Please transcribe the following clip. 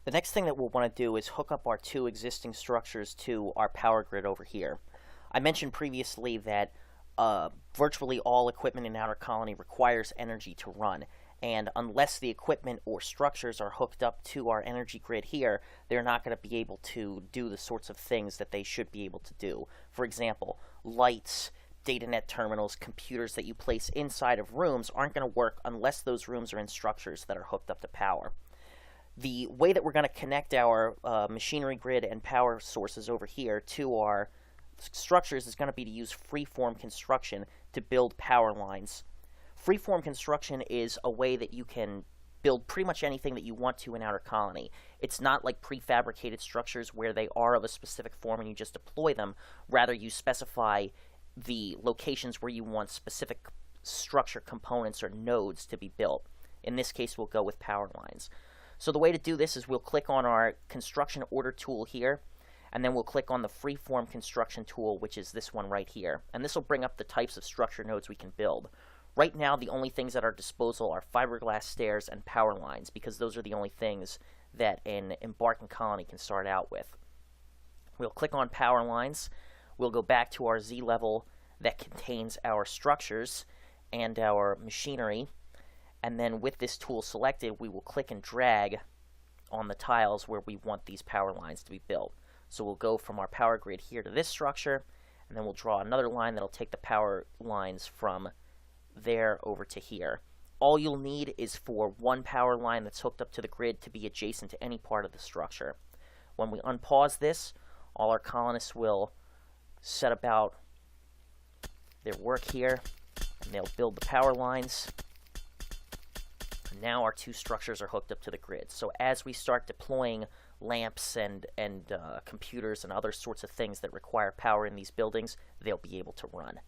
The next thing that we'll want to do is hook up our two existing structures to our power grid over here. I mentioned previously that virtually all equipment in Outer Colony requires energy to run, and unless the equipment or structures are hooked up to our energy grid here, they're not going to be able to do the sorts of things that they should be able to do. For example, lights, data net terminals, computers that you place inside of rooms aren't going to work unless those rooms are in structures that are hooked up to power. The way that we're going to connect our machinery grid and power sources over here to our structures is going to be to use Freeform Construction to build power lines. Freeform Construction is a way that you can build pretty much anything that you want to in Outer Colony. It's not like prefabricated structures where they are of a specific form and you just deploy them. Rather, you specify the locations where you want specific structure components or nodes to be built. In this case, we'll go with power lines. So the way to do this is we'll click on our construction order tool here, and then we'll click on the Freeform Construction tool, which is this one right here. And this will bring up the types of structure nodes we can build. Right now, the only things at our disposal are fiberglass stairs and power lines, because those are the only things that an embarking colony can start out with. We'll click on power lines. We'll go back to our Z level that contains our structures and our machinery. And then with this tool selected, we will click and drag on the tiles where we want these power lines to be built. So we'll go from our power grid here to this structure, and then we'll draw another line that'll take the power lines from there over to here. All you'll need is for one power line that's hooked up to the grid to be adjacent to any part of the structure. When we unpause this, all our colonists will set about their work here, and they'll build the power lines. Now our two structures are hooked up to the grid. So as we start deploying lamps and computers and other sorts of things that require power in these buildings, they'll be able to run.